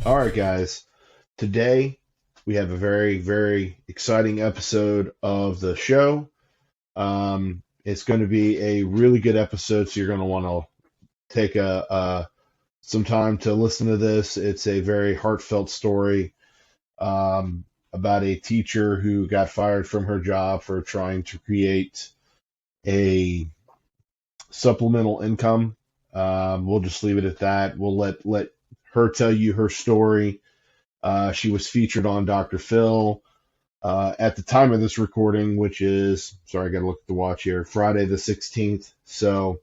All right, guys. Today we have a very, very exciting episode of the show. It's going to be a really good episode, so you're going to want to take some time to listen to this. It's a very heartfelt story about a teacher who got fired from her job for trying to create a supplemental income. We'll just leave it at that. We'll let her tell you her story. She was featured on Dr. Phil at the time of this recording, which is, sorry, I got to look at the watch here, Friday the 16th. So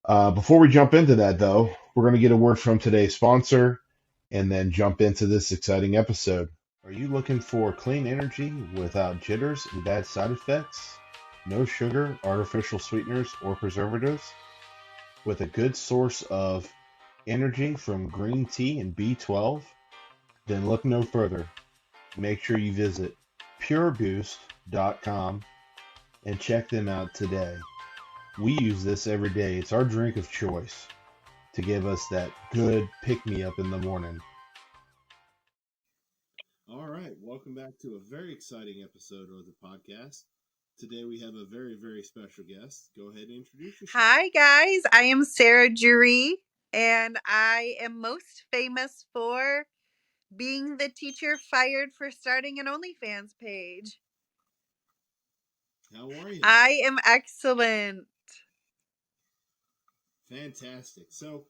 before we jump into that, though, we're going to get a word from today's sponsor and then jump into this exciting episode. Are you looking for clean energy without jitters and bad side effects? No sugar, artificial sweeteners, or preservatives? With a good source of energy from green tea and B12? Then look no further. Make sure you visit pureboost.com and check them out today. We use this every day. It's our drink of choice to give us that good pick-me-up in the morning. All right, welcome back to a very exciting episode of the podcast. Today we have a very, very special guest. Go ahead and introduce yourself. Hi, guys. I am Sarah Juree, and I am most famous for being the teacher fired for starting an OnlyFans page. How are you? I am excellent. Fantastic. So,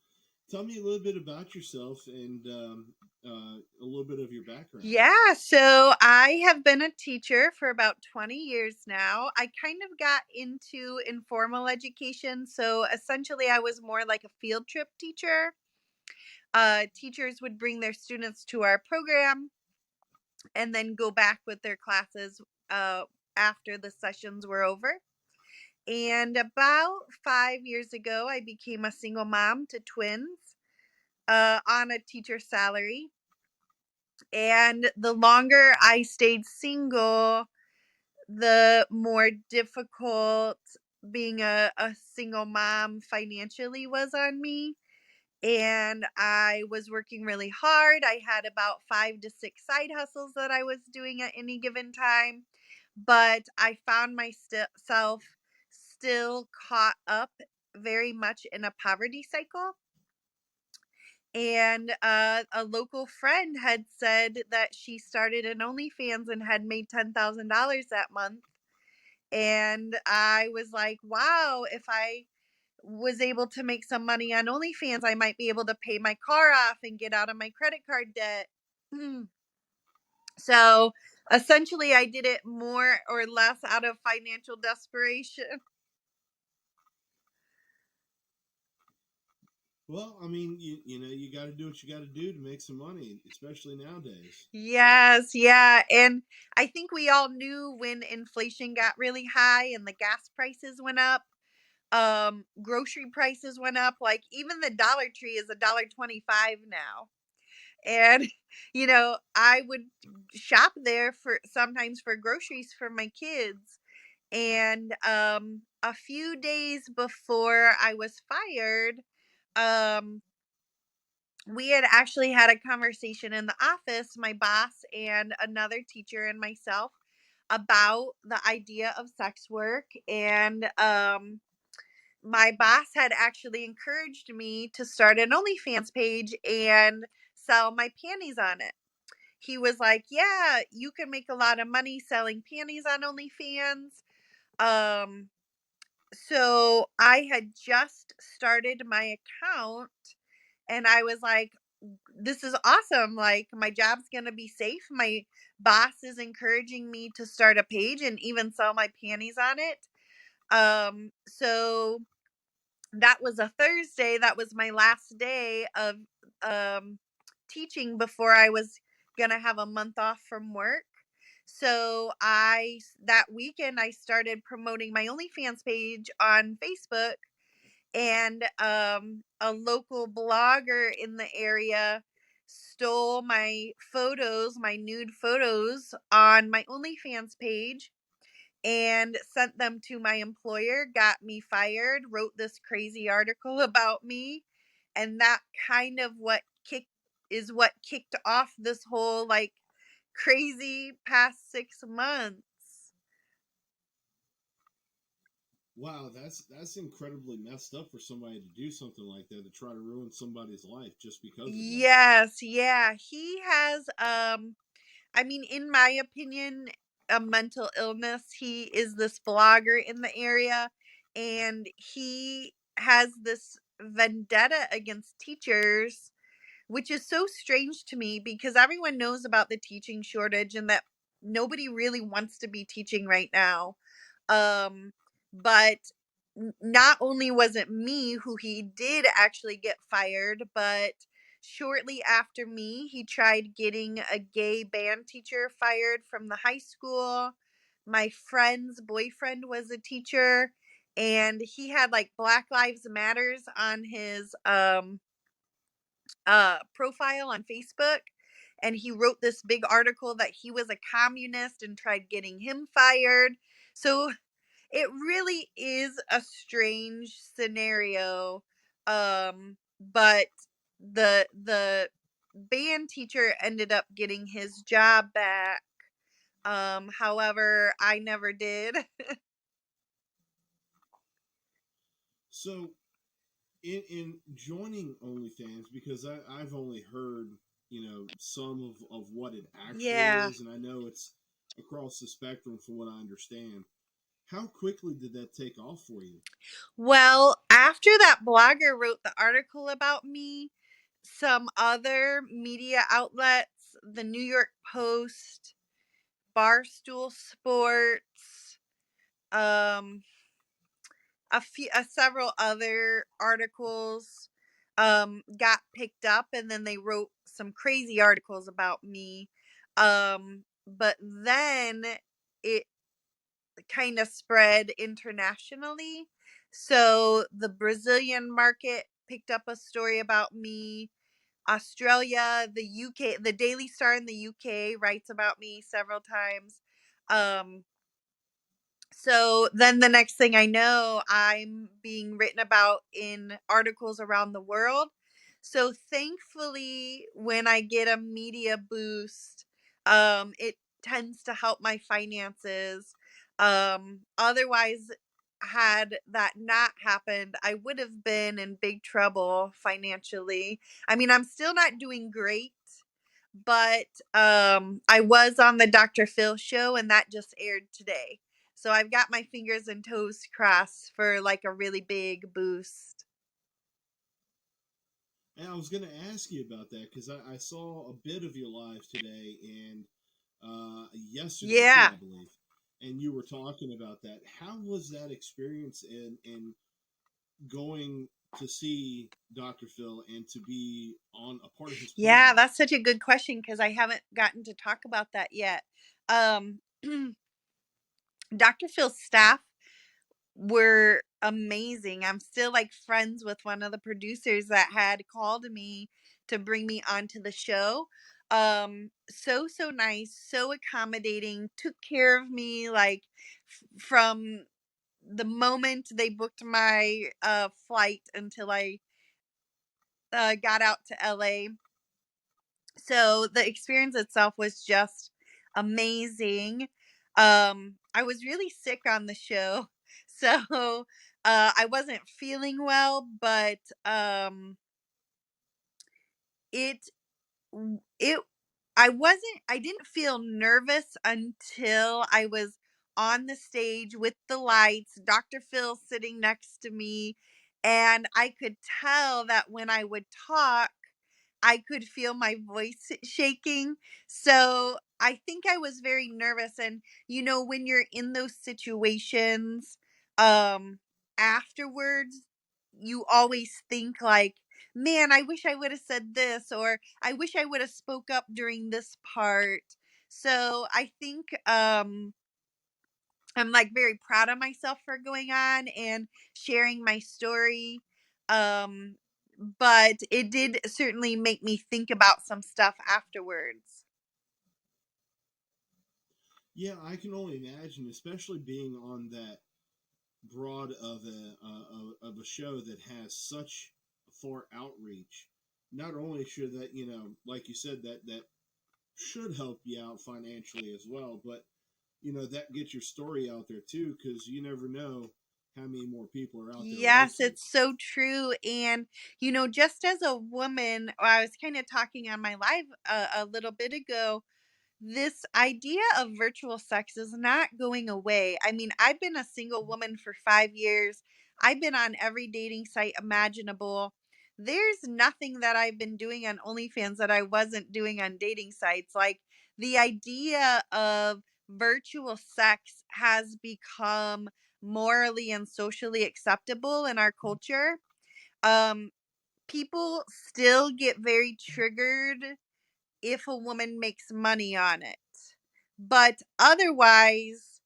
tell me a little bit about yourself and a little bit of your background. Yeah, so I have been a teacher for about 20 years now. I kind of got into informal education, so essentially I was more like a field trip teacher. Teachers would bring their students to our program and then go back with their classes after the sessions were over. And about 5 years ago, I became a single mom to twins on a teacher salary. And the longer I stayed single, the more difficult being a single mom financially was on me. And I was working really hard. I had about 5 to 6 side hustles that I was doing at any given time. But I found myself still caught up very much in a poverty cycle. And a local friend had said that she started an OnlyFans and had made $10,000 that month. And I was like, wow, if I was able to make some money on OnlyFans, I might be able to pay my car off and get out of my credit card debt. So essentially, I did it more or less out of financial desperation. Well, I mean, you know, you got to do what you got to do to make some money, especially nowadays. Yes, yeah. And I think we all knew when inflation got really high and the gas prices went up, grocery prices went up. Like even the Dollar Tree is $1.25 now. And I would shop there for sometimes for groceries for my kids. And a few days before I was fired, um we had actually had a conversation in the office, my boss and another teacher and myself, about the idea of sex work. And my boss had actually encouraged me to start an OnlyFans page and sell my panties on it. He was like, yeah, you can make a lot of money selling panties on OnlyFans. Um, so I had just started my account and I was like, this is awesome. Like, my job's going to be safe. My boss is encouraging me to start a page and even sell my panties on it. So that was a Thursday. That was my last day of teaching before I was going to have a month off from work. So that weekend I started promoting my OnlyFans page on Facebook, and a local blogger in the area stole my photos, my nude photos on my OnlyFans page, and sent them to my employer, got me fired, wrote this crazy article about me, and that kind of what kicked is what kicked off this whole like crazy past 6 months. Wow, that's incredibly messed up for somebody to do something like that, to try to ruin somebody's life just because of that. Yes, yeah. He has I mean, in my opinion, a mental illness. He is this blogger in the area, and he has this vendetta against teachers, which is so strange to me because everyone knows about the teaching shortage and that nobody really wants to be teaching right now. Um, but not only was it me who he did actually get fired, but shortly after me, he tried getting a gay band teacher fired from the high school. My friend's boyfriend was a teacher, and he had like Black Lives Matters on his profile on Facebook, and he wrote this big article that he was a communist and tried getting him fired. So it really is a strange scenario. But the band teacher ended up getting his job back. However, I never did. So, in joining OnlyFans, because I've only heard, some of what it actually Yeah. is, and I know it's across the spectrum from what I understand. How quickly did that take off for you? Well, after that blogger wrote the article about me, some other media outlets, the New York Post, Barstool Sports, um, several other articles, got picked up, and then they wrote some crazy articles about me. But then it kind of spread internationally. So the Brazilian market picked up a story about me. Australia, the UK, the Daily Star in the UK writes about me several times. Um, so then the next thing I know, I'm being written about in articles around the world. So thankfully, when I get a media boost, it tends to help my finances. Otherwise, had that not happened, I would have been in big trouble financially. I mean, I'm still not doing great, but I was on the Dr.phil show, and that just aired today. So I've got my fingers and toes crossed for like a really big boost. And I was going to ask you about that because I saw a bit of your live today and yesterday too, Yeah. I believe. And you were talking about that. How was that experience in going to see Dr. Phil and to be on a part of his Yeah, program? that's such a good question because I haven't gotten to talk about that yet. Um, Dr. Phil's staff were amazing. I'm still like friends with one of the producers that had called me to bring me onto the show. So nice, so accommodating, took care of me like from the moment they booked my flight until I got out to LA. So the experience itself was just amazing. I was really sick on the show. So I wasn't feeling well, but it it I didn't feel nervous until I was on the stage with the lights, Dr. Phil sitting next to me, and I could tell that when I would talk, I could feel my voice shaking. So I think I was very nervous. And, when you're in those situations, um, afterwards, you always think like, man, I wish I would have said this, or I wish I would have spoke up during this part. So I think I'm like very proud of myself for going on and sharing my story. Um, but it did certainly make me think about some stuff afterwards. Yeah, I can only imagine, especially being on that broad of a show that has such far outreach. not only should that, like you said, that should help you out financially as well, but that gets your story out there too, because you never know how many more people are out there like Yes, you. it's so true. And, just as a woman, I was kind of talking on my live a little bit ago, this idea of virtual sex is not going away. I mean, I've been a single woman for 5 years. I've been on every dating site imaginable. There's nothing that I've been doing on OnlyFans that I wasn't doing on dating sites. Like, the idea of virtual sex has become morally and socially acceptable in our culture. Um, People still get very triggered if a woman makes money on it. But otherwise,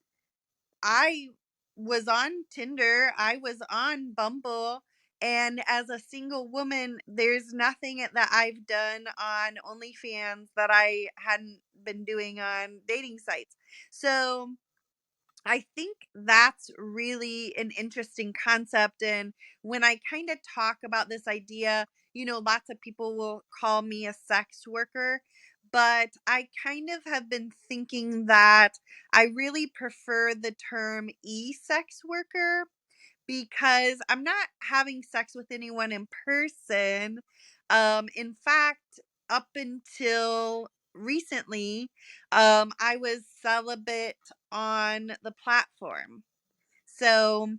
I was on Tinder, I was on Bumble, and as a single woman, there's nothing that I've done on OnlyFans that I hadn't been doing on dating sites. So I think that's really an interesting concept. And when I kind of talk about this idea, lots of people will call me a sex worker, but I kind of have been thinking that I really prefer the term sex worker, because I'm not having sex with anyone in person. In fact, up until recently, I was celibate on the platform. So,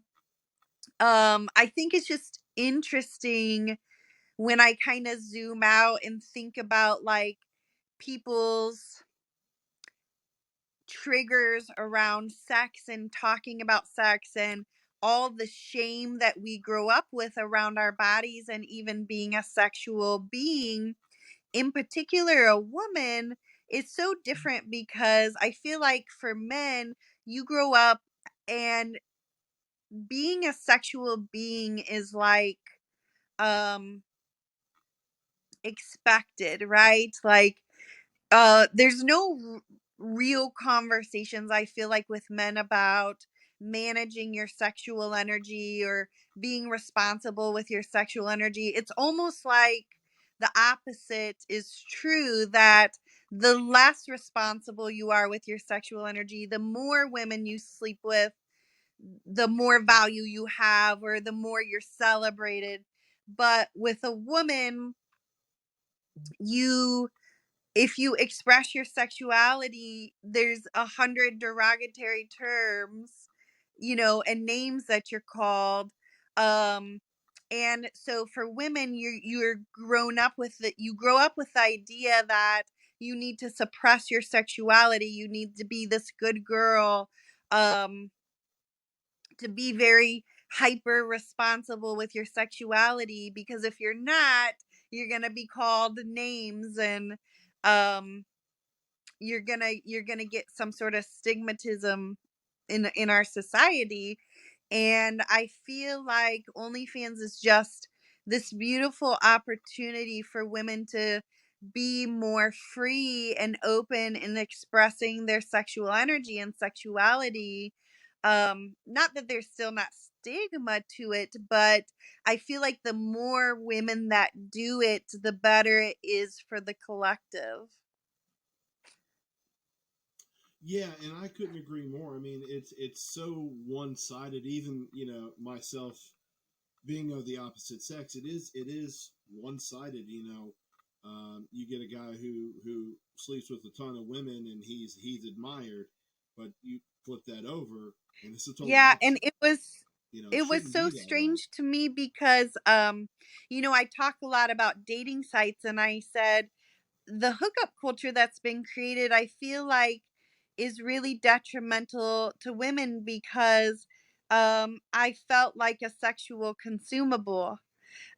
I think it's just interesting when I kind of zoom out and think about like people's triggers around sex and talking about sex and all the shame that we grow up with around our bodies and even being a sexual being, in particular a woman, is so different, because I feel like for men, you grow up and being a sexual being is like um expected, right? Like, there's no real conversations, I feel like, with men about managing your sexual energy or being responsible with your sexual energy. It's almost like the opposite is true, that the less responsible you are with your sexual energy, the more women you sleep with, the more value you have, or the more you're celebrated. But with a woman, you if you express your sexuality, there's 100 derogatory terms, and names that you're called. Um, and so for women, you're grown up with you grow up with the idea that you need to suppress your sexuality. You need to be this good girl, to be very hyper responsible with your sexuality, because if you're not, you're gonna be called names, and um you're gonna get some sort of stigmatism in our society. And I feel like OnlyFans is just this beautiful opportunity for women to be more free and open in expressing their sexual energy and sexuality. Not that there's still not stigma to it, but I feel like the more women that do it, the better it is for the collective. Yeah, and I couldn't agree more. I mean, it's so one sided. Even myself being of the opposite sex, it is one sided. You get a guy who sleeps with a ton of women and he's admired, but you flip that over and it's the total Yeah, and opposite. It it was shouldn't so be that way. strange to me because I talk a lot about dating sites, and I said the hookup culture that's been created, I feel like, is really detrimental to women, because I felt like a sexual consumable.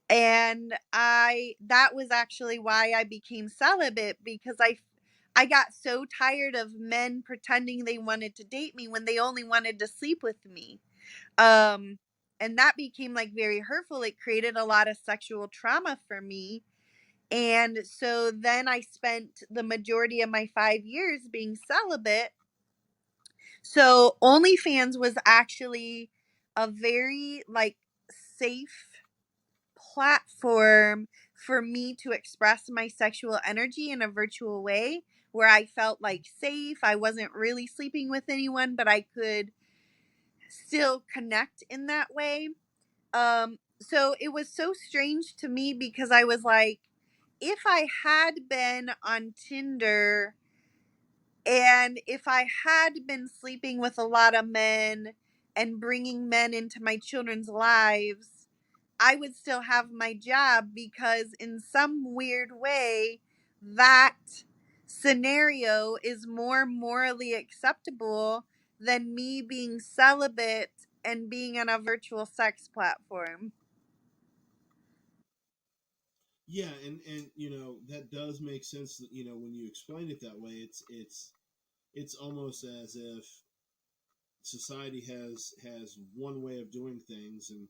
And I that was actually why I became celibate, because I got so tired of men pretending they wanted to date me when they only wanted to sleep with me. um and that became like very hurtful. It created a lot of sexual trauma for me. And so then I spent the majority of my 5 years being celibate. So OnlyFans was actually a very like safe platform for me to express my sexual energy in a virtual way where I felt like safe. I wasn't really sleeping with anyone, but I could still connect in that way. So it was so strange to me because I was like, if I had been on Tinder and if I had been sleeping with a lot of men and bringing men into my children's lives, I would still have my job because, in some weird way, that scenario is more morally acceptable than me being celibate and being on a virtual sex platform. Yeah, and that does make sense. When you explain it that way, it's almost as if society has one way of doing things, and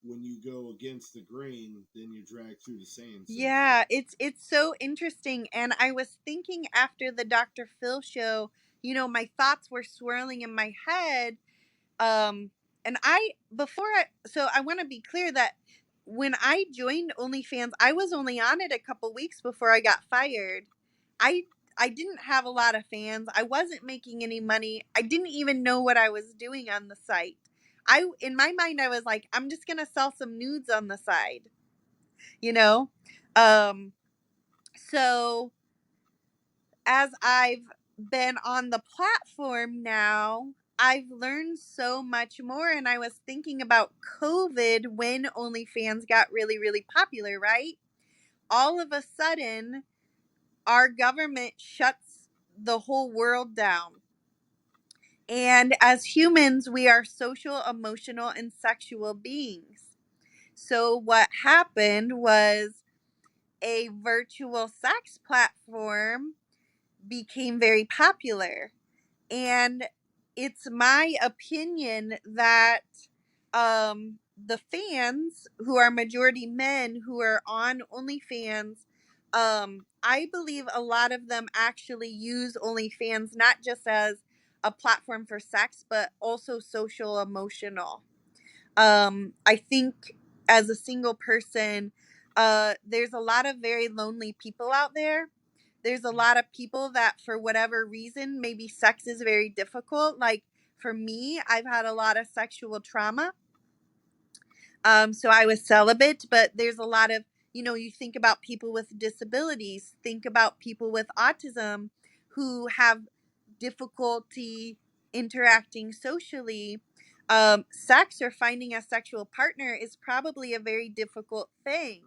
when you go against the grain, then you're dragged through the sand, so to Yeah, speak. it's so interesting. And I was thinking after the Dr. Phil show, my thoughts were swirling in my head. And I want to be clear that when I joined OnlyFans, I was only on it a couple weeks before I got fired. I I didn't have a lot of fans. I wasn't making any money. I didn't even know what I was doing on the site. In my mind I was like, I'm just going to sell some nudes on the side, you know? Um so as I've been on the platform now, I've learned so much more. And I was thinking about COVID when OnlyFans got really, really popular, right? All of a sudden, our government shuts the whole world down. And as humans, we are social, emotional, and sexual beings. So, what happened was a virtual sex platform became very popular. And it's my opinion that the fans, who are majority men who are on OnlyFans, I believe a lot of them actually use OnlyFans not just as a platform for sex, but also social, emotional. I think as a single person, there's a lot of very lonely people out there. There's a lot of people that, for whatever reason, maybe sex is very difficult. Like for me, I've had a lot of sexual trauma. So I was celibate, but there's a lot of, you think about people with disabilities, think about people with autism who have difficulty interacting socially. Sex or finding a sexual partner is probably a very difficult thing.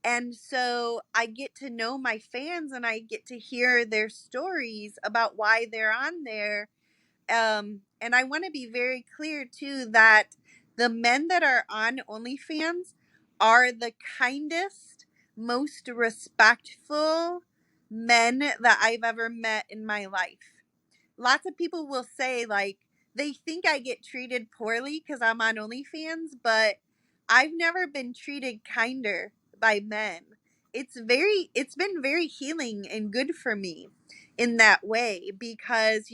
And so I get to know my fans and I get to hear their stories about why they're on there. And I want to be very clear too that the men that are on OnlyFans are the kindest, most respectful men that I've ever met in my life. Lots of people will say like they think I get treated poorly because I'm on OnlyFans, but I've never been treated kinder by men. It's been very healing and good for me in that way because,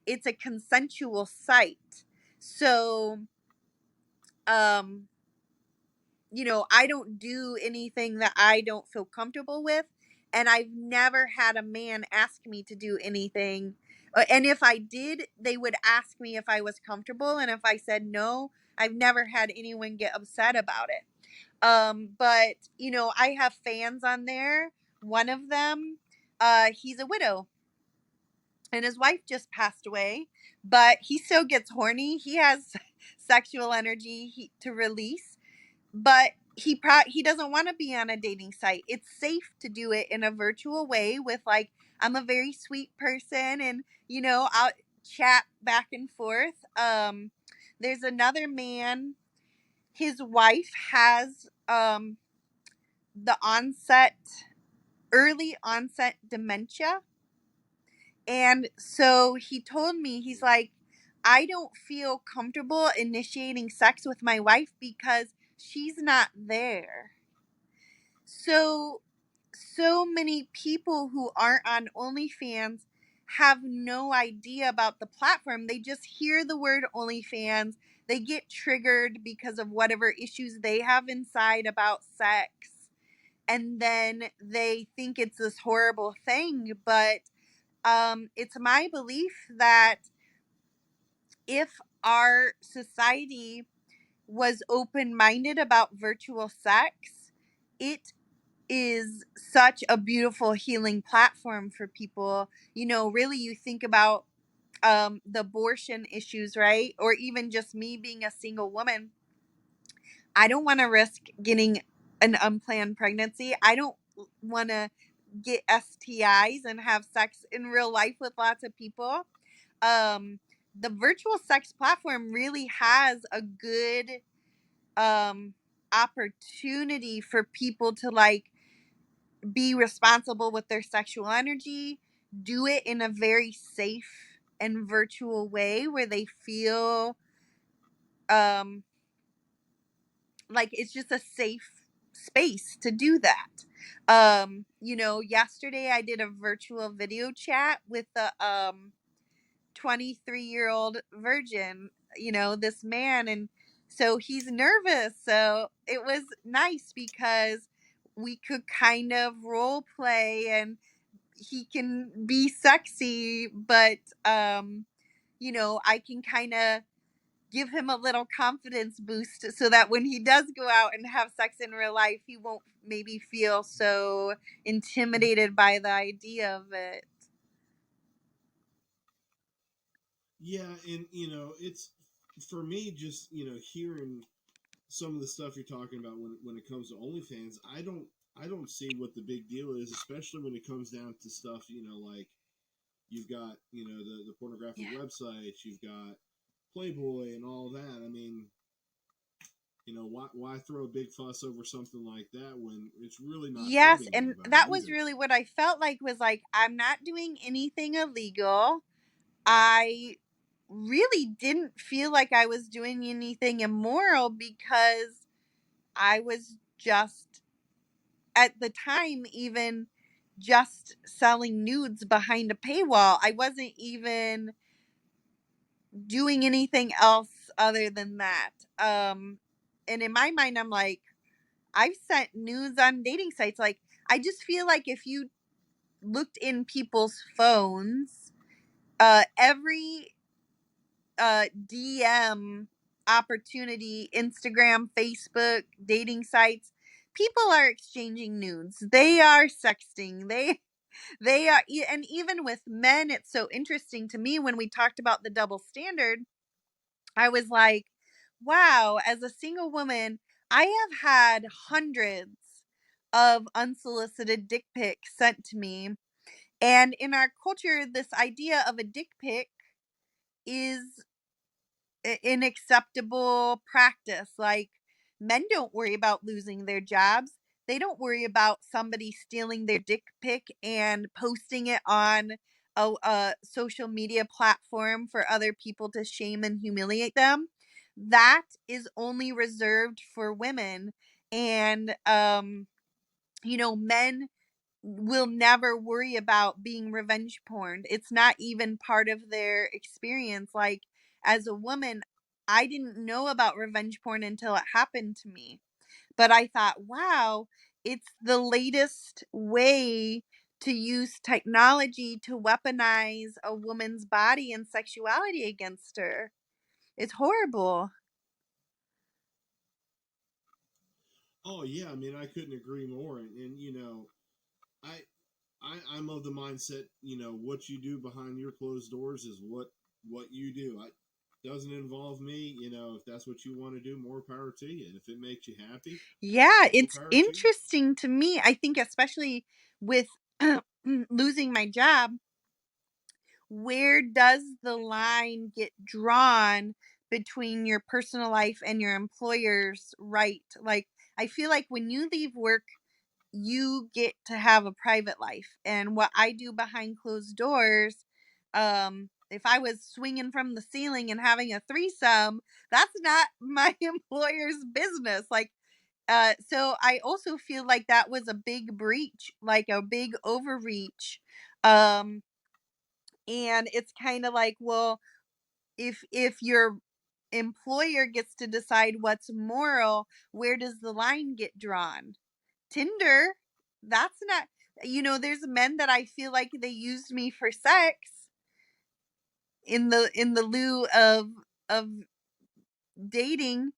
it's a consensual site. So, um, I don't do anything that I don't feel comfortable with. And I've never had a man ask me to do anything. And if I did, they would ask me if I was comfortable. And if I said no, I've never had anyone get upset about it. But, I have fans on there. One of them, he's a widow and his wife just passed away, but he still gets horny. He has sexual energy to release, but he doesn't want to be on a dating site. It's safe to do it in a virtual way with like I'm a very sweet person and I'll chat back and forth. There's another man. His wife has the early onset dementia. And so he told me, he's like, I don't feel comfortable initiating sex with my wife because she's not there. So many people who aren't on OnlyFans have no idea about the platform. They just hear the word OnlyFans. They get triggered because of whatever issues they have inside about sex. and then they think it's this horrible thing. But it's my belief that if our society was open minded about virtual sex, it is such a beautiful healing platform for people. You know, really, you think about the abortion issues, right? Or even just me being a single woman. I don't want to risk getting an unplanned pregnancy. I don't want to get STIs and have sex in real life with lots of people. Um, the virtual sex platform really has a good opportunity for people to like be responsible with their sexual energy, do it in a very safe and virtual way where they feel um like it's just a safe space to do that. You know, yesterday I did a virtual video chat with the 23-year-old virgin, you know, this man, and so he's nervous. So it was nice because we could kind of role play and he can be sexy, but you know, I can kind of give him a little confidence boost so that when he does go out and have sex in real life, he won't maybe feel so intimidated by the idea of it. Yeah, and it's for me just hearing some of the stuff you're talking about when it comes to OnlyFans. I don't see what the big deal is, especially when it comes down to stuff like you've got the pornographic Yeah. websites, you've got Playboy and all that. I mean, why throw a big fuss over something like that when it's really not Yes, hurting and anybody that was either? really what I felt like was like I'm not doing anything illegal. I really didn't feel like I was doing anything immoral because I was just at the time even just selling nudes behind a paywall. I wasn't even doing anything else other than that. And in my mind I'm like I've sent nudes on dating sites. Like I just feel like if you looked in people's phones, every DM opportunity, Instagram, Facebook, dating sites, people are exchanging nudes. They are sexting. They are, and even with men, it's so interesting to me when we talked about the double standard. I was like, wow, as a single woman, I have had hundreds of unsolicited dick pics sent to me. And in our culture, this idea of a dick pic is an acceptable practice. Like men don't worry about losing their jobs. They don't worry about somebody stealing their dick pic and posting it on a social media platform for other people to shame and humiliate them. That is only reserved for women. And you know, men will never worry about being revenge porn. It's not even part of their experience. Like, as a woman, I didn't know about revenge porn until it happened to me. But I thought, wow, it's the latest way to use technology to weaponize a woman's body and sexuality against her. It's horrible. Oh yeah, I mean, I couldn't agree more. And I, I'm of the mindset, what you do behind your closed doors is what you do. I doesn't involve me. If that's what you want to do, more power to you. And if it makes you happy, Yeah, more it's power to you. interesting to me. I think, especially with losing my job, where does the line get drawn between your personal life and your employer's right? Like, I feel like when you leave work, you get to have a private life. And what I do behind closed doors, if I was swinging from the ceiling and having a threesome, that's not my employer's business. Like, so I also feel like that was a big breach, like a big overreach. Um, and it's kind of like, well, if your employer gets to decide what's moral, where does the line get drawn? Tinder, that's not, there's men that I feel like they used me for sex in the lieu of dating.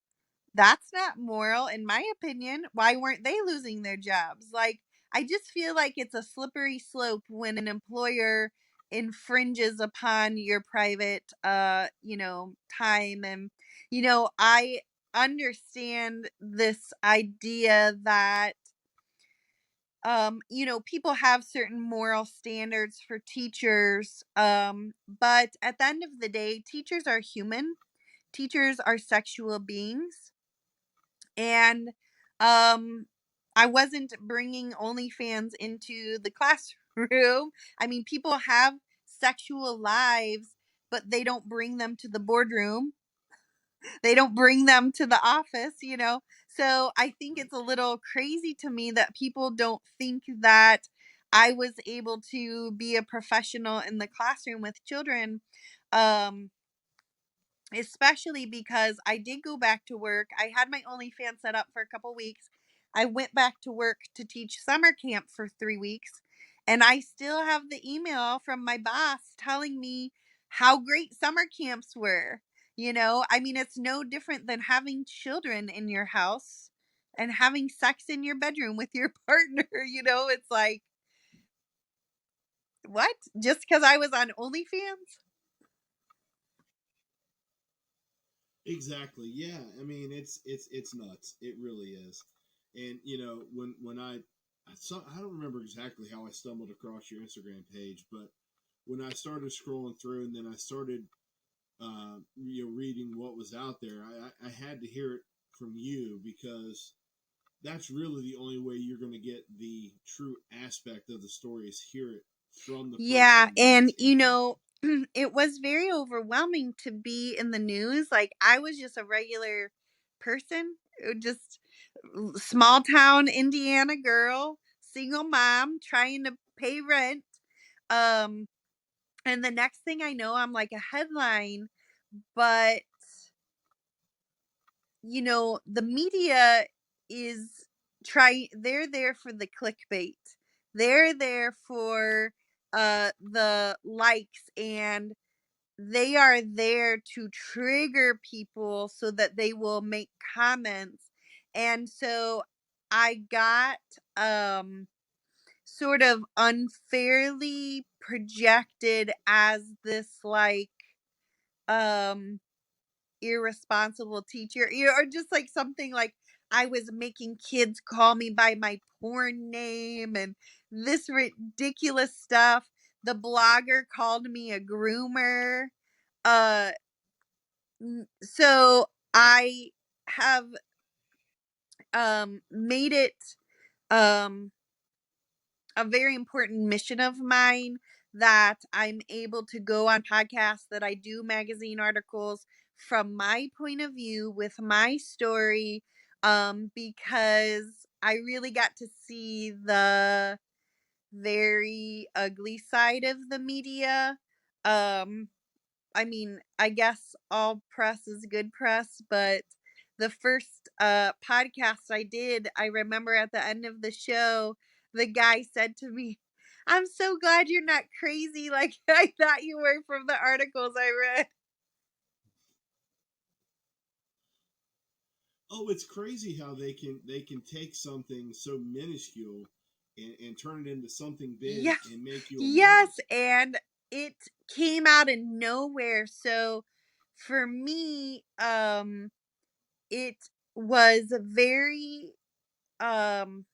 That's not moral, in my opinion. Why weren't they losing their jobs? Like, I just feel like it's a slippery slope when an employer infringes upon your private, time. And, I understand this idea that, people have certain moral standards for teachers. But at the end of the day, teachers are human. Teachers are sexual beings. And I wasn't bringing OnlyFans into the classroom. I mean, people have sexual lives, but they don't bring them to the boardroom. They don't bring them to the office. So I think it's a little crazy to me that people don't think that I was able to be a professional in the classroom with children. Um, Especially because I did go back to work. I had my OnlyFans set up for a couple weeks. I went back to work to teach summer camp for 3 weeks. And I still have the email from my boss telling me how great summer camps were. I mean, it's no different than having children in your house and having sex in your bedroom with your partner. It's like, what? Just because I was on OnlyFans? Exactly. Yeah. I mean, it's nuts. It really is. And when I saw, I don't remember exactly how I stumbled across your Instagram page, but when I started scrolling through and then I started, reading what was out there, I had to hear it from you because that's really the only way you're going to get the true aspect of the story is hear it from the Yeah, person and that's in there. it was very overwhelming to be in the news. Like, I was just a regular person, just small town Indiana girl, single mom trying to pay rent. Um and the next thing I know, I'm like a headline. But the media is they're there for the clickbait. They're there for the likes, and they are there to trigger people so that they will make comments. And so I got sort of unfairly projected as this, like, um irresponsible teacher, or just like something like I was making kids call me by my porn name and this ridiculous stuff. The blogger called me a groomer. uh so I have made it um a very important mission of mine that I'm able to go on podcasts, that I do magazine articles from my point of view with my story, because I really got to see the very ugly side of the media. Um, I mean, I guess all press is good press, but the first podcast I did, I remember at the end of the show, the guy said to me, "I'm so glad you're not crazy like I thought you were from the articles I read." Oh, it's crazy how they can take something so minuscule and turn it into something big Yes. and make you a Yes, martyr. and it came out of nowhere. So for me, it was very um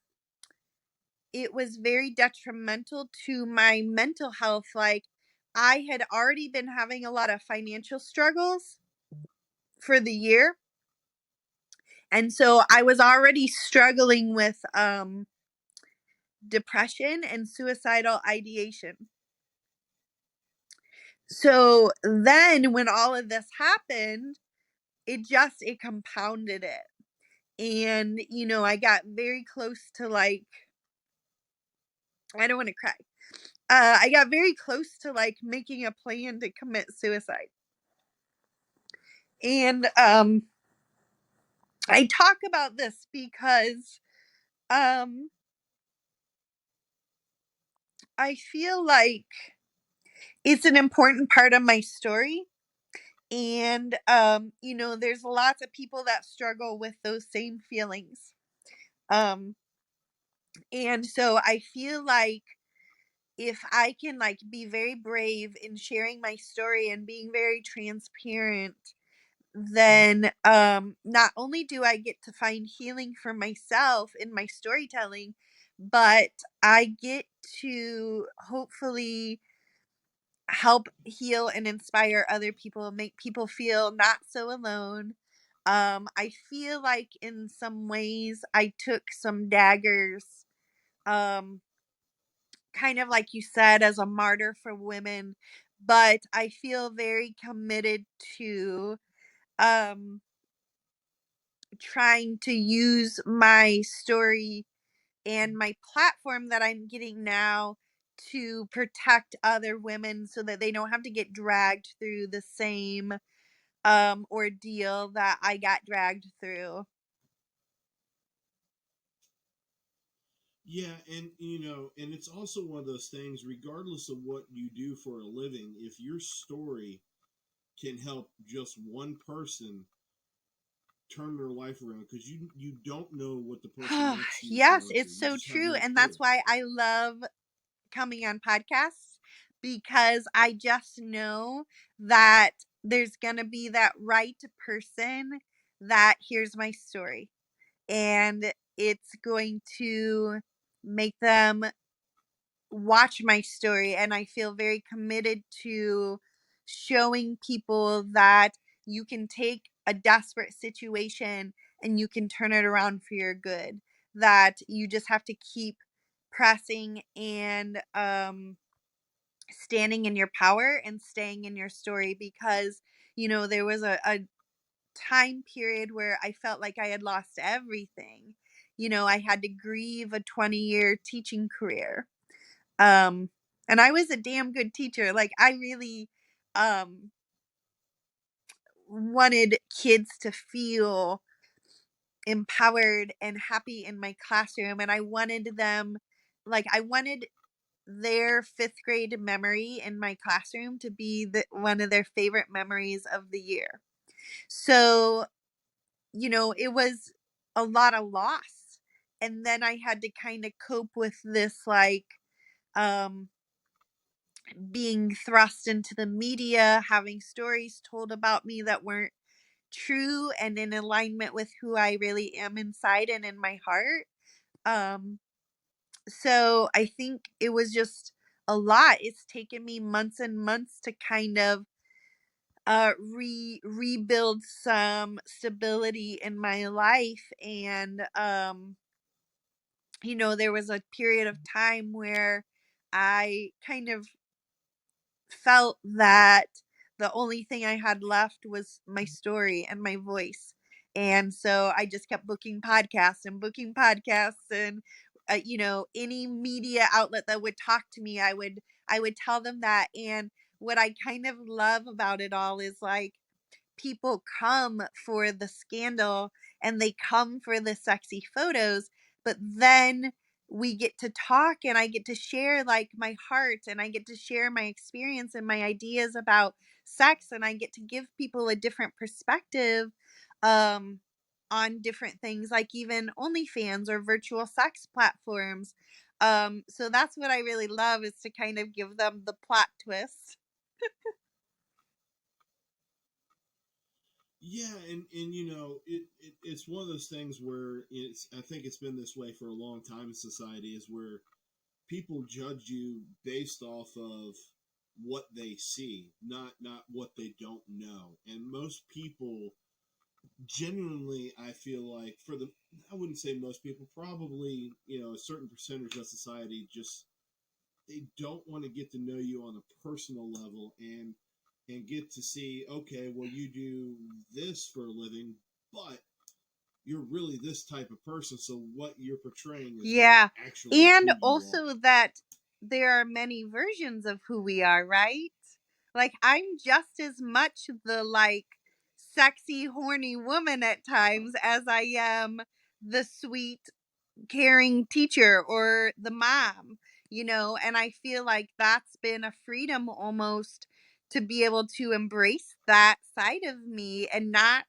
it was very detrimental to my mental health. Like, I had already been having a lot of financial struggles for the year. And so I was already struggling with depression and suicidal ideation. So then when all of this happened, it compounded it. And I got very close to, like, I don't want to cry. I got very close to, like, making a plan to commit suicide. And I talk about this because I feel like it's an important part of my story. And there's lots of people that struggle with those same feelings. Um and so I feel like if I can like be very brave in sharing my story and being very transparent, then not only do I get to find healing for myself in my storytelling, but I get to hopefully help heal and inspire other people, make people feel not so alone. I feel like in some ways I took some daggers, um, kind of like you said, as a martyr for women, but I feel very committed to um, trying to use my story and my platform that I'm getting now to protect other women so that they don't have to get dragged through the same ordeal that I got dragged through. Yeah, and and it's also one of those things, regardless of what you do for a living, if your story can help just one person turn their life around, because you don't know what the person next to you is Yes, going through. it's You so just have true. no And clue. that's why I love coming on podcasts, because I just know that there's going to be that right person that hears my story, and it's going to make them watch my story. And I feel very committed to showing people that you can take a desperate situation and you can turn it around for your good, that you just have to keep pressing and standing in your power and staying in your story. Because there was a time period where I felt like I had lost everything. I had to grieve a 20-year teaching career. And I was a damn good teacher. Like, I really um wanted kids to feel empowered and happy in my classroom, and I wanted them, like, I wanted their 5th grade memory in my classroom to be one of their favorite memories of the year. So, it was a lot of loss. And then I had to kind of cope with this, like, um being thrust into the media, having stories told about me that weren't true and in alignment with who I really am inside and in my heart. Um, so I think it was just a lot. It's taken me months and months to kind of rebuild some stability in my life. And there was a period of time where I kind of felt that the only thing I had left was my story and my voice. And so I just kept booking podcasts, and any media outlet that would talk to me, I would tell them that. And what I kind of love about it all is, like, people come for the scandal and they come for the sexy photos, but then we get to talk and I get to share, like, my heart, and I get to share my experience and my ideas about sex, and I get to give people a different perspective um on different things, like even OnlyFans or virtual sex platforms. So that's what I really love, is to kind of give them the plot twist. Yeah, and it's one of those things where I think it's been this way for a long time in society, is where people judge you based off of what they see, not what they don't know. And most people genuinely, I feel like, I wouldn't say most people, probably, a certain percentage of society, just they don't want to get to know you on a personal level, and get to see, okay, well, you do this for a living, but you're really this type of person, so what you're portraying is not Yeah. actually And who you are. also that there are many versions of who we are, right? Like, I'm just as much the, like, sexy, horny woman at times as I am the sweet, caring teacher or the mom, you know, and I feel like that's been a freedom almost to be able to embrace that side of me and not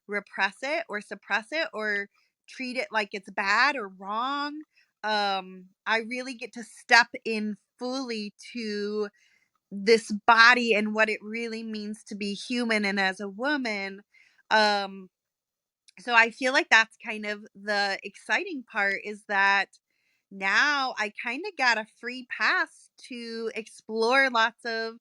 repress it or suppress it or treat it like it's bad or wrong. I really get to step in fully to this body and what it really means to be human and as a woman. Um, so I feel like that's kind of the exciting part, is that now I kind of got a free pass to explore lots of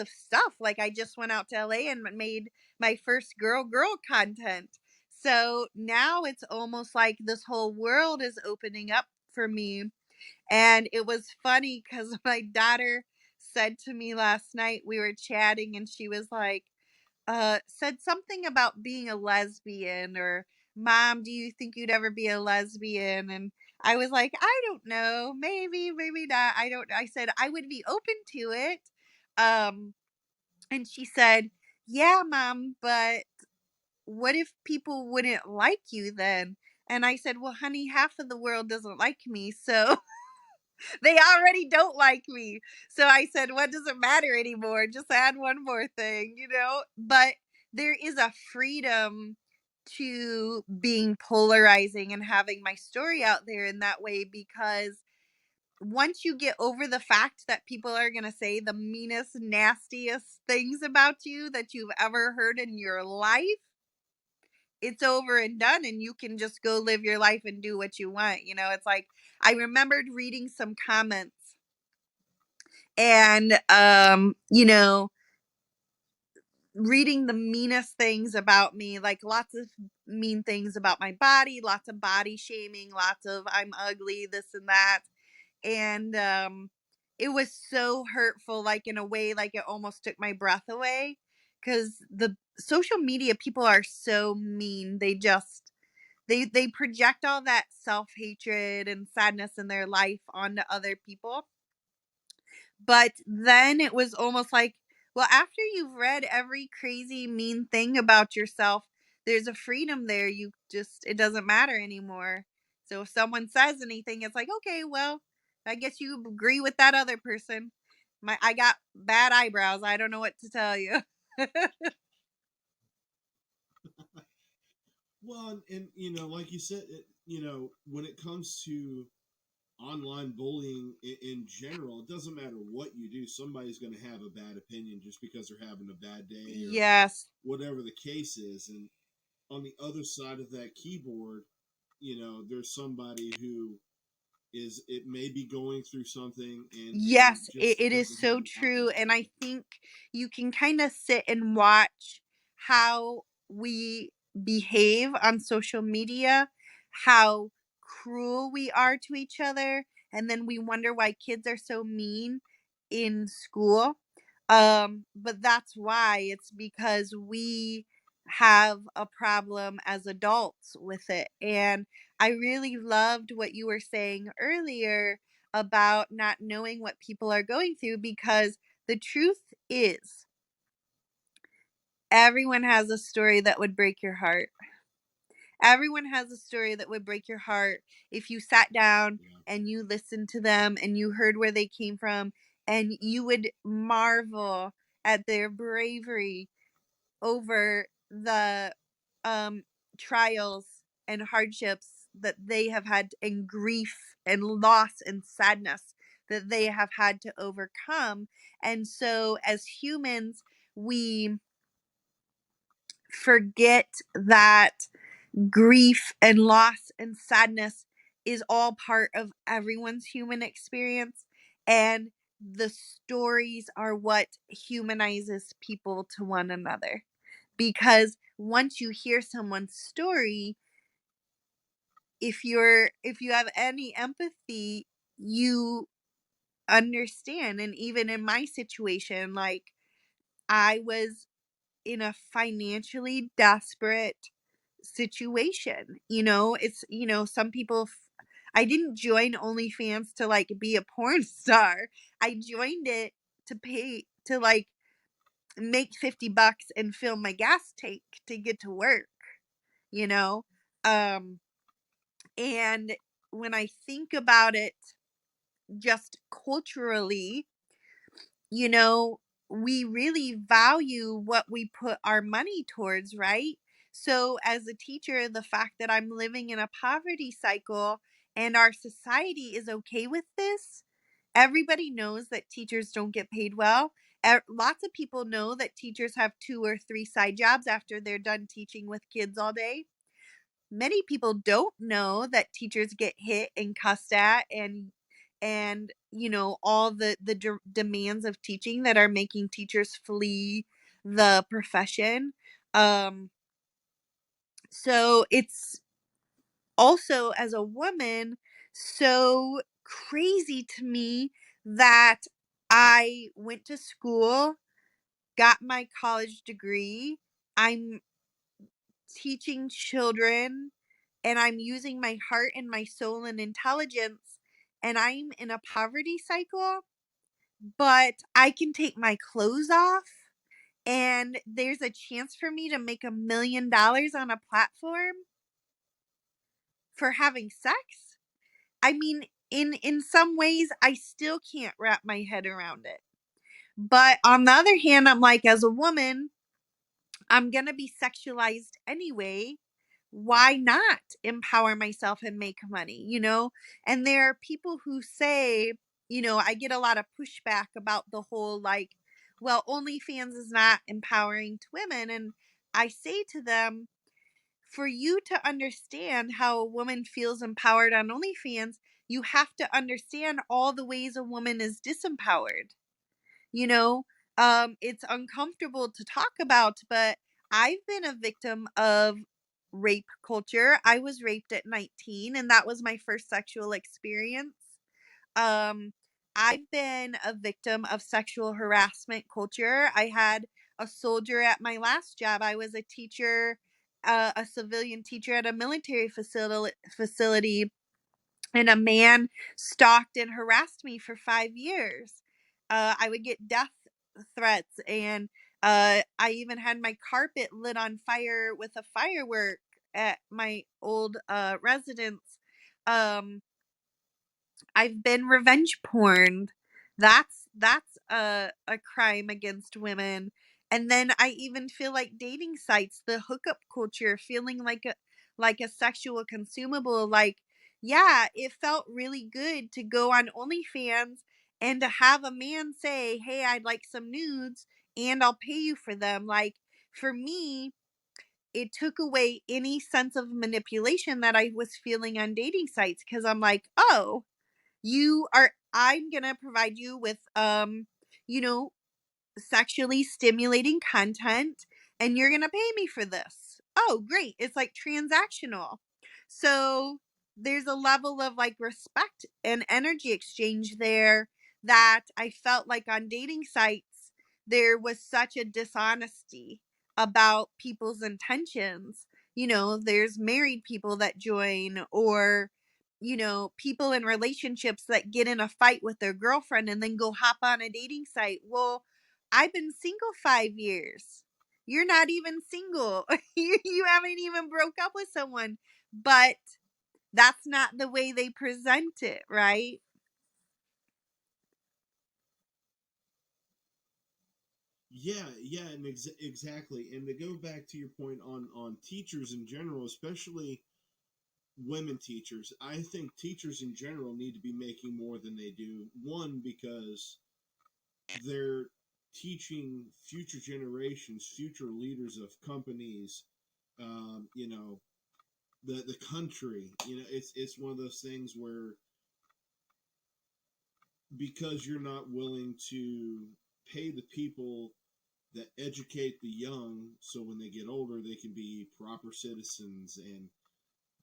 stuff. Like I just went out to LA and made my first girl content. So now it's almost like this whole world is opening up for me. And it was funny cuz my daughter said to me last night, we were chatting, and she was like, said something about being a lesbian, or mom, do you think you'd ever be a lesbian? And I was like, I don't know, maybe not. I said I would be open to it. Um, and she said, yeah, mom, but what if people wouldn't like you then? And I said, well, honey, half of the world doesn't like me, so they already don't like me. So I said, what does it matter anymore? Just add one more thing, you know? But there is a freedom to being polarizing and having my story out there in that way, because once you get over the fact that people are going to say the meanest, nastiest things about you that you've ever heard in your life, it's over and done, and you can just go live your life and do what you want. You know, it's like I remembered reading some comments, and you know, reading the meanest things about me, like lots of mean things about my body, lots of body shaming, lots of I'm ugly, this and that. And it was so hurtful, like in a way, like it almost took my breath away, because the social media people are so mean. They just they project all that self-hatred and sadness in their life onto other people. But then it was almost like, well, after you've read every crazy mean thing about yourself, there's a freedom there. You just, it doesn't matter anymore. So if someone says anything, it's like, okay, well, I guess you agree with that other person. I got bad eyebrows. I don't know what to tell you. Well, and you know, like you said, you know, when it comes to online bullying in general, it doesn't matter what you do. Somebody's going to have a bad opinion just because they're having a bad day or Yes. whatever the case is. And on the other side of that keyboard, you know, there's somebody who is, it may be going through something and Yes, just it is doesn't have so an true. outlet And for I it. think you can kind of sit and watch how we behave on social media, how cruel we are to each other, and then we wonder why kids are so mean in school. But that's why. It's because we have a problem as adults with it. And I really loved what you were saying earlier about not knowing what people are going through, because the truth is everyone has a story that would break your heart. Everyone has a story that would break your heart if you sat down Yeah. and you listened to them and you heard where they came from, and you would marvel at their bravery over the um trials and hardships that they have had, and grief and loss and sadness that they have had to overcome. And so as humans, we forget that grief and loss and sadness is all part of everyone's human experience, and the stories are what humanizes people to one another. Because once you hear someone's story, if you have any empathy, you understand. And even in my situation, like I was in a financially desperate situation. You know, it's, you know, some people I didn't join OnlyFans to like be a porn star. I joined it to pay to like make $50 and fill my gas tank to get to work, you know? Um and when I think about it just culturally, you know, we really value what we put our money towards, right? So, as a teacher, the fact that I'm living in a poverty cycle and our society is okay with this, everybody knows that teachers don't get paid well. Lots of people know that teachers have 2 or 3 side jobs after they're done teaching with kids all day. Many people don't know that teachers get hit and cussed at, and you know, all the demands of teaching that are making teachers flee the profession. um so it's also, as a woman, so crazy to me that I went to school, got my college degree, I'm teaching children, and I'm using my heart and my soul and intelligence, and I'm in a poverty cycle, but I can take my clothes off and there's a chance for me to make $1 million on a platform for having sex. I mean, in some ways I still can't wrap my head around it. But on the other hand, I'm like, as a woman, I'm going to be sexualized anyway. Why not empower myself and make money, you know? And there are people who say, you know, I get a lot of pushback about the whole like, well, OnlyFans is not empowering to women. And I say to them, for you to understand how a woman feels empowered on OnlyFans, you have to understand all the ways a woman is disempowered. You know, it's uncomfortable to talk about, but I've been a victim of rape culture. I was raped at 19, and that was my first sexual experience. um I've been a victim of sexual harassment culture. I had a soldier at my last job. I was a teacher, a civilian teacher at a military facility, and a man stalked and harassed me for 5 years. I would get death threats, and I even had my carpet lit on fire with a firework at my old residence. Um, I've been revenge porned. That's a crime against women. And then I even feel like dating sites, the hookup culture, feeling like a sexual consumable. Like, yeah, it felt really good to go on OnlyFans and to have a man say, "Hey, I'd like some nudes and I'll pay you for them." Like, for me, it took away any sense of manipulation that I was feeling on dating sites, because I'm like, "Oh, I'm gonna provide you with you know, sexually stimulating content, and you're gonna pay me for this." Oh, great. It's like transactional. So there's a level of like respect and energy exchange there that I felt like on dating sites there was such a dishonesty about people's intentions. You know, there's married people that join, or you know, people in relationships that get in a fight with their girlfriend and then go hop on a dating site. Well, I've been single 5 years. You're not even single. You haven't even broke up with someone. But that's not the way they present it, right? Yeah, and exactly. And to go back to your point on teachers in general, especially women teachers, I think teachers in general need to be making more than they do. One, because they're teaching future generations, future leaders of companies, you know, the country. You know, it's one of those things where, because you're not willing to pay the people that educate the young, so when they get older they can be proper citizens and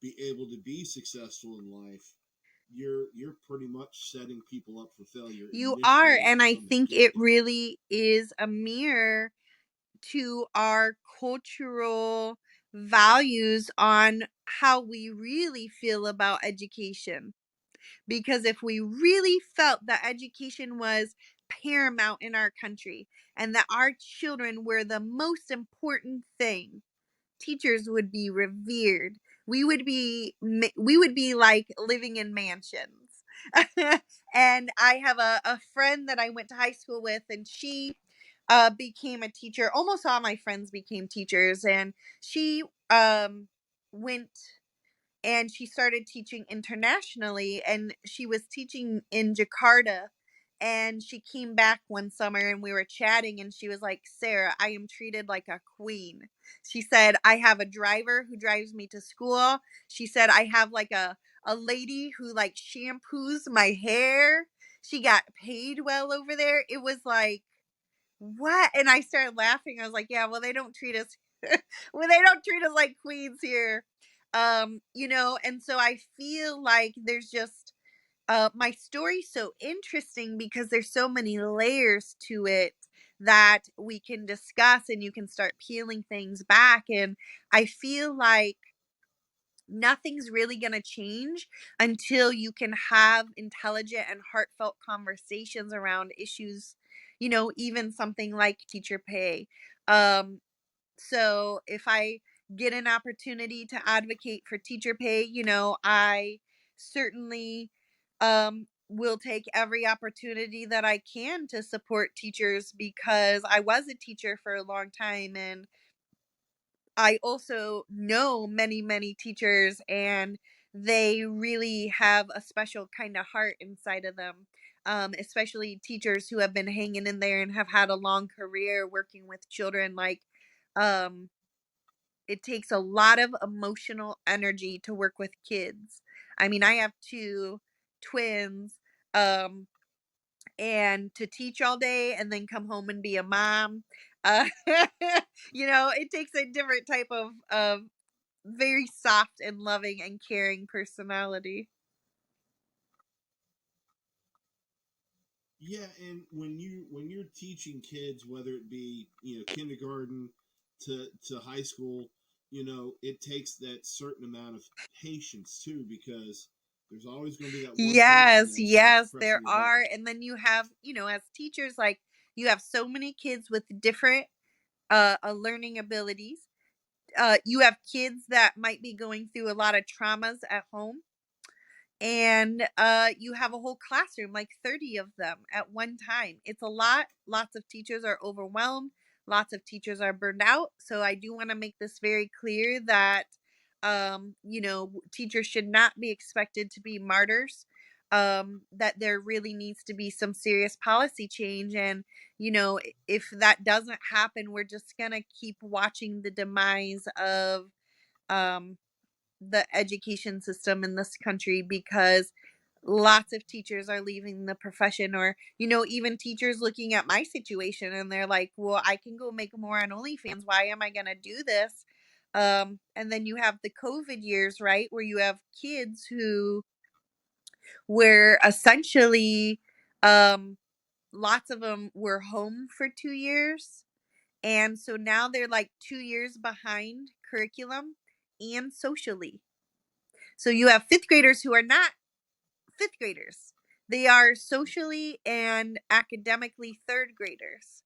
be able to be successful in life, you're pretty much setting people up for failure You are. initially And I from the think it get-go. really is a mirror to our cultural values on how we really feel about education. Because if we really felt that education was paramount in our country and that our children were the most important thing teachers would be revered. We would be like living in mansions. And I have a friend that I went to high school with, and she became a teacher. Almost all my friends became teachers, and she went and she started teaching internationally, and she was teaching in Jakarta. And she came back one summer and we were chatting, and she was like, Sarah, I am treated like a queen. She said, I have a driver who drives me to school. She said, I have like a lady who like shampoos my hair. She got paid well over there. It was like, what? And I started laughing. I was like, yeah, well, they don't treat us well, they don't treat us like queens here. And so I feel like there's just my story's so interesting because there's so many layers to it that we can discuss, and you can start peeling things back. And I feel like nothing's really going to change until you can have intelligent and heartfelt conversations around issues, even something like teacher pay. So if I get an opportunity to advocate for teacher pay, I certainly will take every opportunity that I can to support teachers, because I was a teacher for a long time, and I also know many, many teachers, and they really have a special kind of heart inside of them. Especially teachers who have been hanging in there and have had a long career working with children. Like, um, it takes a lot of emotional energy to work with kids. I mean, I have two twins, um, and to teach all day and then come home and be a mom. Uh, it takes a different type of very soft and loving and caring personality. Yeah, and when you're teaching kids, whether it be kindergarten to high school, it takes that certain amount of patience too, because there's always going to be that one person Yes, that's yes, there pressing your are. buttons. And then you have, as teachers, like, you have so many kids with different learning abilities. You have kids that might be going through a lot of traumas at home, and you have a whole classroom, like 30 of them at one time. It's a lot. Lots of teachers are overwhelmed. Lots of teachers are burned out. So I do want to make this very clear that teachers should not be expected to be martyrs. That there really needs to be some serious policy change. And if that doesn't happen, we're just gonna keep watching the demise of um the education system in this country, because lots of teachers are leaving the profession. Or even teachers looking at my situation, and they're like, well, I can go make more on OnlyFans, why am I going to do this? And then you have the COVID years, right, where you have kids who were essentially lots of them were home for 2 years, and so now they're like 2 years behind curriculum and socially. So you have fifth graders who are not fifth graders. They are socially and academically third graders,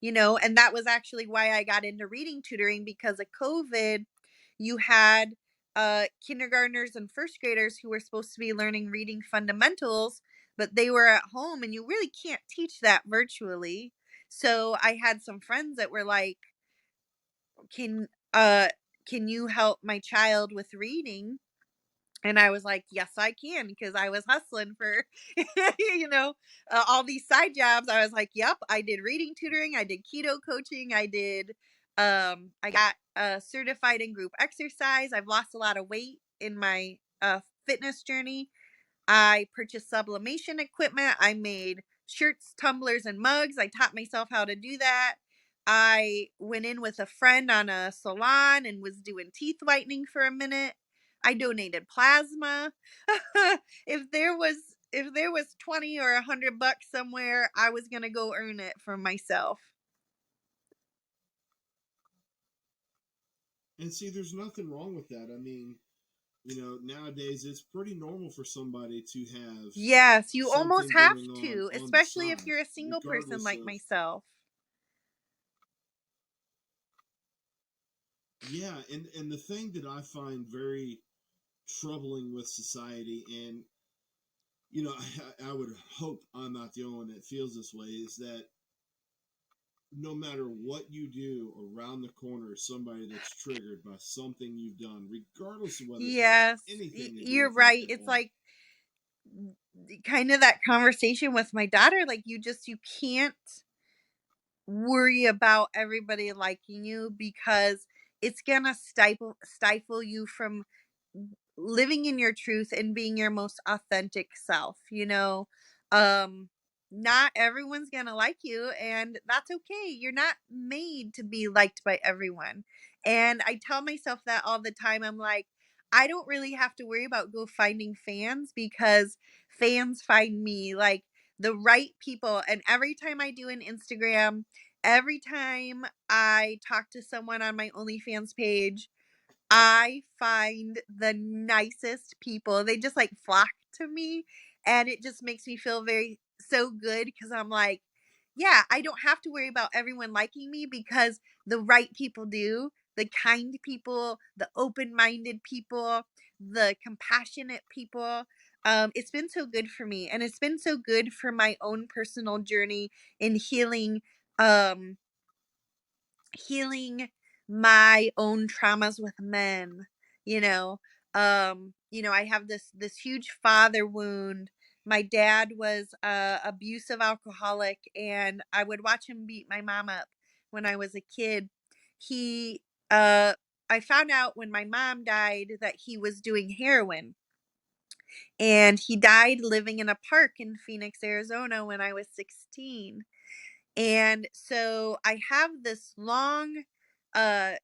and that was actually why I got into reading tutoring, because of COVID. You had kindergartners and first graders who were supposed to be learning reading fundamentals, but they were at home, and you really can't teach that virtually. So I had some friends that were like, can can you help my child with reading? And I was like, yes, I can, because I was hustling for, all these side jobs. I was like, yep, I did reading tutoring. I did keto coaching. I got certified in group exercise. I've lost a lot of weight in my fitness journey. I purchased sublimation equipment. I made shirts, tumblers, and mugs. I taught myself how to do that. I went in with a friend on a salon and was doing teeth whitening for a minute. I donated plasma. if there was 20 or $100 somewhere, I was gonna go earn it for myself. And see, there's nothing wrong with that. I mean, nowadays it's pretty normal for somebody to have Yes, you almost something have going to, on the especially if side, you're a single person regardless like of. myself. Yeah, and the thing that I find very troubling with society, and I would hope I'm not the only one that feels this way, is that no matter what you do, around the corner is somebody that's triggered by something you've done, regardless of whether it has Yes, anything to do you're with right. anything at It's all. like kind of that conversation with my daughter. Like you can't worry about everybody liking you because it's gonna stifle you from living in your truth and being your most authentic self, um not everyone's gonna like you, and that's okay. You're not made to be liked by everyone. And I tell myself that all the time. I'm like, I don't really have to worry about go finding fans, because fans find me, like the right people. And every time I do an Instagram, every time I talk to someone on my OnlyFans page, I find the nicest people. They just like flock to me, and it just makes me feel so good, because I'm like, yeah, I don't have to worry about everyone liking me, because the right people do. The kind people, the open-minded people, the compassionate people. It's been so good for me, and it's been so good for my own personal journey in um healing my own traumas with men. I have this huge father wound. My dad was a abusive alcoholic, and I would watch him beat my mom up when I was a kid. He uh I found out when my mom died that he was doing heroin, and he died living in a park in Phoenix, Arizona when I was 16. And so I have this long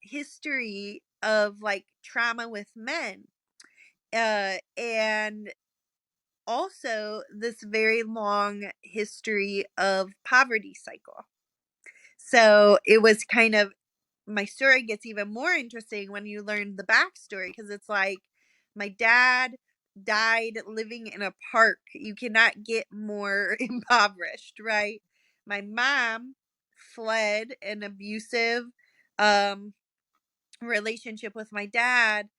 history of like trauma with men, and also this very long history of poverty cycle. So it was kind of, my story gets even more interesting when you learn the backstory, because it's like my dad died living in a park. You cannot get more impoverished, right? My mom fled an abusive um relationship with my dad,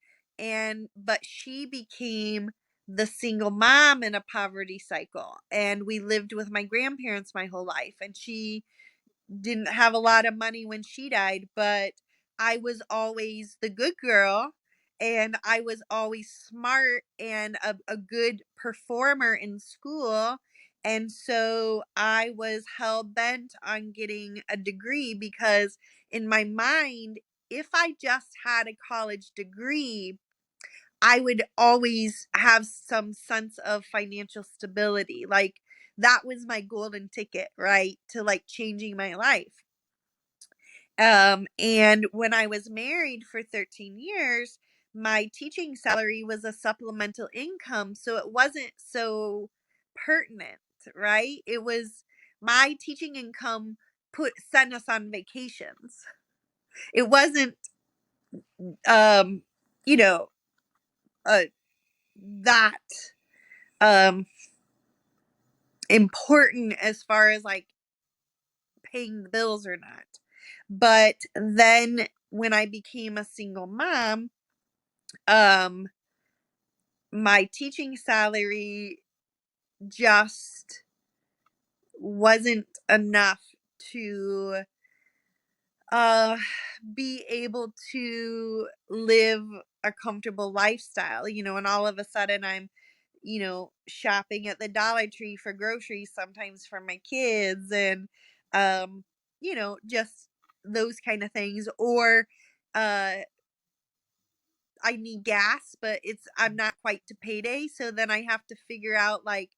but she became the single mom in a poverty cycle, and we lived with my grandparents my whole life, and she didn't have a lot of money when she died, but I was always the good girl, and I was always smart and a good performer in school. And so I was hell bent on getting a degree, because in my mind, if I just had a college degree, I would always have some sense of financial stability. Like that was my golden ticket, right? To like changing my life. And when I was married for 13 years, my teaching salary was a supplemental income. So it wasn't so pertinent, right? It was my teaching income sent us on vacations. It wasn't, um, you know, uh, that um important as far as like paying the bills or not. But then when I became a single mom, um my teaching salary just wasn't enough to uh be able to live a comfortable lifestyle, and all of a sudden I'm shopping at the Dollar Tree for groceries, sometimes for my kids, and just those kind of things. Or uh I need gas, but I'm not quite to payday, so then I have to figure out, like,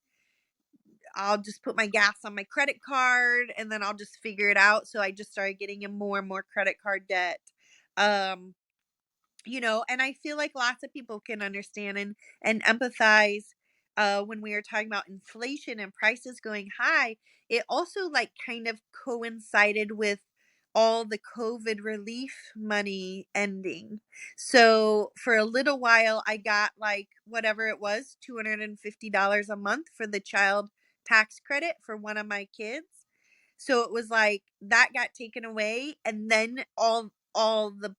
I'll just put my gas on my credit card, and then I'll just figure it out. So I just started getting in more and more credit card debt. Um and I feel like lots of people can understand and empathize when we are talking about inflation and prices going high. It also like kind of coincided with all the COVID relief money ending. So for a little while I got like whatever it was, $250 a month for the child tax credit for one of my kids. So it was like that got taken away, and then all the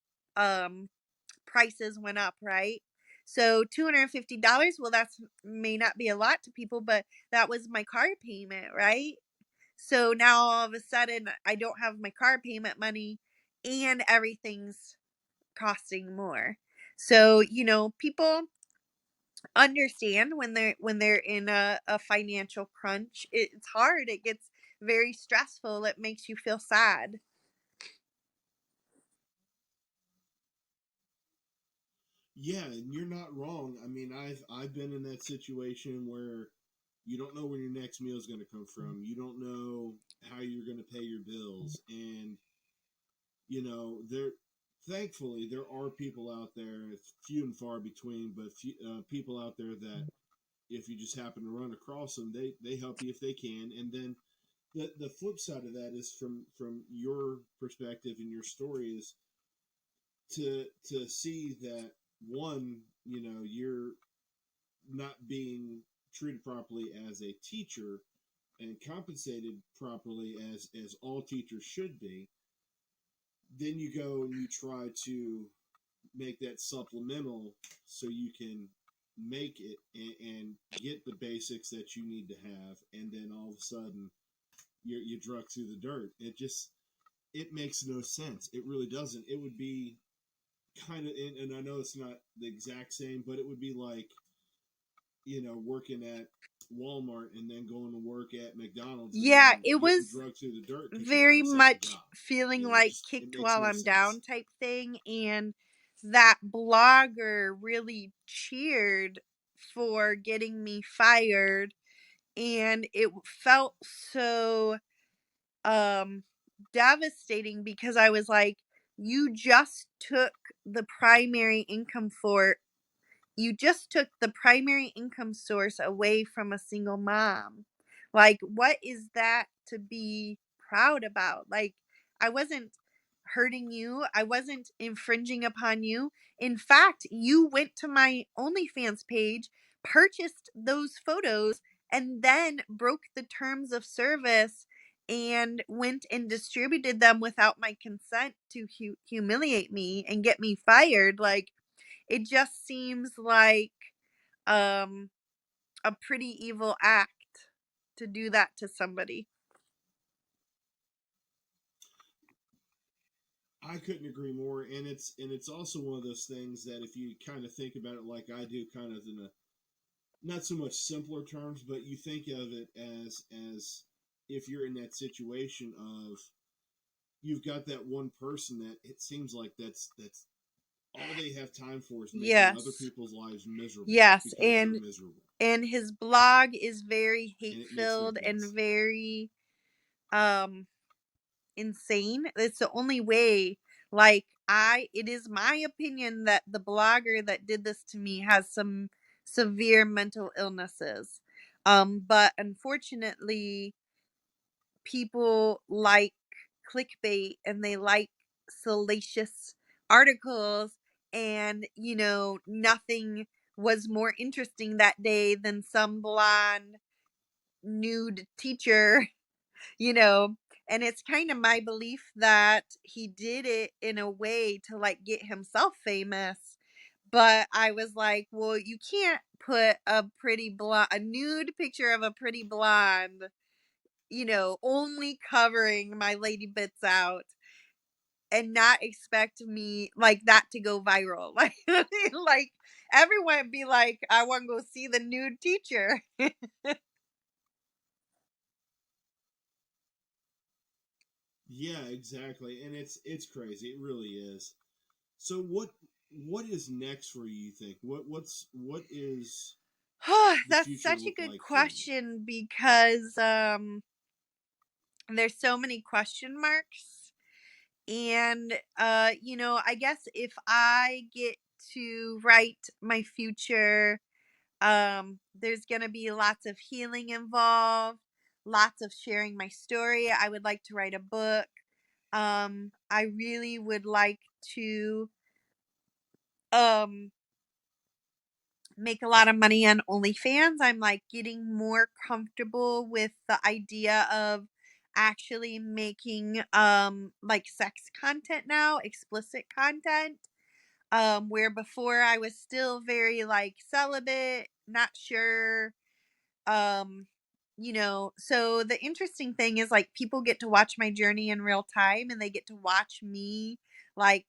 prices went up, right? So $250, well, that's may not be a lot to people, but that was my car payment, right? So now all of a sudden I don't have my car payment money and everything's costing more. So, people understand when they're in a financial crunch. It's hard. It gets very stressful. It makes you feel sad. Yeah, and you're not wrong. I mean, I've been in that situation where you don't know where your next meal is going to come from. You don't know how you're going to pay your bills, and there. Thankfully, there are people out there. It's few and far between, but people out there that if you just happen to run across them, they help you if they can. And then the flip side of that is from your perspective and your story is to see that one, you're not being treated properly as a teacher and compensated properly as all teachers should be. Then you go and you try to make that supplemental so you can make it and get the basics that you need to have, and then all of a sudden you're drugged through the dirt. It makes no sense. It really doesn't. It would be kind of, and I know it's not the exact same, but it would be like working at Walmart and then going to work at McDonald's and Yeah, then it getting was drugged through the dirt because you got very a second much job. feeling It like just it kicked makes while no I'm sense. down type thing. And that blogger really cheered for getting me fired. And it felt so um devastating because I was like, you just took the primary income for you just took the primary income source away from a single mom. Like, what is that to be proud about? Like, I wasn't hurting you, I wasn't infringing upon you. In fact, you went to my OnlyFans page, purchased those photos, and then broke the terms of service and went and distributed them without my consent to humiliate me and get me fired. Like, it just seems like um a pretty evil act to do that to somebody. I couldn't agree more, and it's also one of those things that if you kind of think about it like I do, kind of in a not so much simpler terms, but you think of it as if you're in that situation of you've got that one person that it seems like that's all they have time for is making other Yes. people's lives miserable Yes, because they're and miserable, his blog is very and hate it makes no filled and sense. very um insane. It's the only way. Like, it is my opinion that the blogger that did this to me has some severe mental illnesses. But unfortunately, people like clickbait and they like salacious articles, and nothing was more interesting that day than some blonde nude teacher. you know and it's kind of my belief that he did it in a way to like get himself famous. But I was like, well, you can't put a nude picture of a pretty blonde, only covering my lady bits out, and not expect me like that to go viral. Like everyone be like, I want to go see the nude teacher. Yeah, exactly, and it's crazy. It really is. So what is next for you? You think what is the That's future such a look good like for you? question because there's so many question marks. And I guess if I get to write my future, there's going to be lots of healing involved, lots of sharing my story. I would like to write a book. I really would like to um make a lot of money on OnlyFans. I'm like getting more comfortable with the idea of actually making like sex content now, explicit content. Where before I was still very like celibate, not sure. Um, so the interesting thing is like people get to watch my journey in real time, and they get to watch me like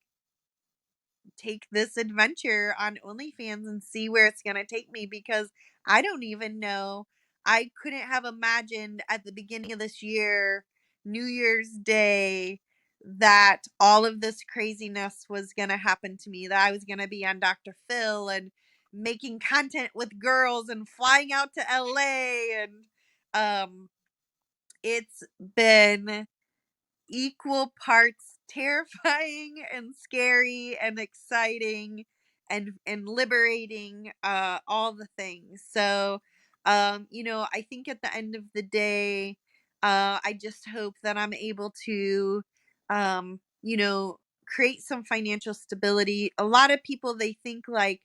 take this adventure on OnlyFans and see where it's going to take me, because I don't even know. I couldn't have imagined at the beginning of this year, New Year's Day, that all of this craziness was going to happen to me, that I was going to be on Dr. Phil and making content with girls and flying out to LA. And it's been equal parts terrifying and scary and exciting and liberating, all the things. So I think at the end of the day, I just hope that I'm able to create some financial stability. A lot of people, they think like,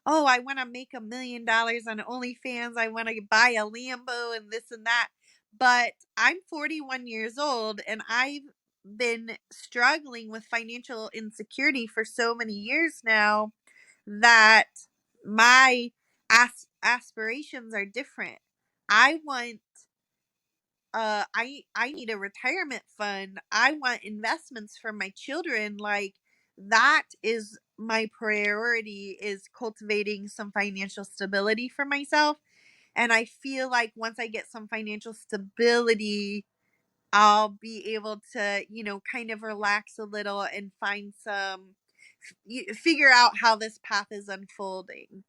oh, I want to make $1 million on OnlyFans, I want to buy a Lambo and this and that. But I'm 41 years old, and I've been struggling with financial insecurity for so many years now that my aspirations are different. I want I need a retirement fund. I want investments for my children. Like, that is my priority, is cultivating some financial stability for myself. And I feel like once I get some financial stability, I'll be able to, kind of relax a little and find some, figure out how this path is unfolding.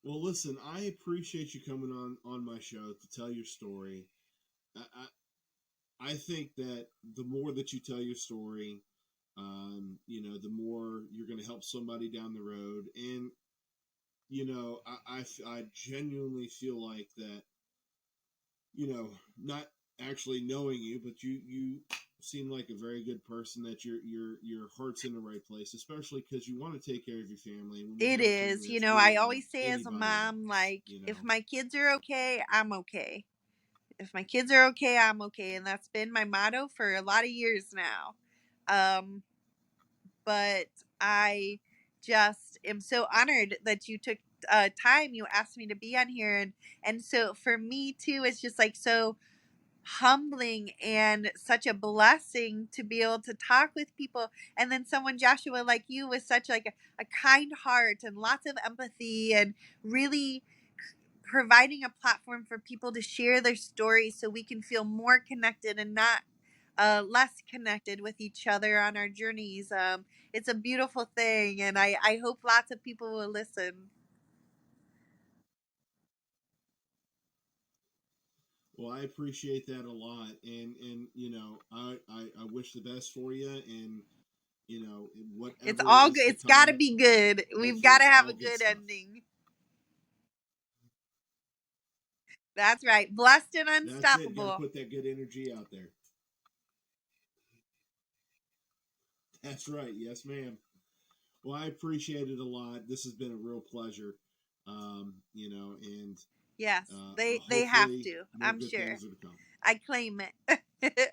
Well, listen, I appreciate you coming on my show to tell your story. I think that the more that you tell your story, the more you're going to help somebody down the road. And I genuinely feel like that. Not actually knowing you, but you seem like a very good person. That your heart's in the right place, especially because you want to take care of your family. And when you It have a is. family, it's I really all always say as a anybody mom, wants. like, if my kids are okay, I'm okay. If my kids are okay, I'm okay. And that's been my motto for a lot of years now. Um, but I just am so honored that you took time. You asked me to be on here, and so for me too, it's just like so humbling and such a blessing to be able to talk with people, and then someone, Joshua, like you, with such like a kind heart and lots of empathy, and really providing a platform for people to share their stories so we can feel more connected and not less connected with each other on our journeys. It's a beautiful thing, and I hope lots of people will listen. Well, I appreciate that a lot, and I wish the best for you, and It's whatever all is good. to It's got to come, be good. We've hopefully got to it's have a all good good stuff. ending. That's right. Blessed and That's it. Got to unstoppable. put that good energy out there. That's right. Yes, ma'am. Well, I appreciate it a lot. This has been a real pleasure. And Yes, they have hopefully to. more I'm good sure. things are to come. I claim it.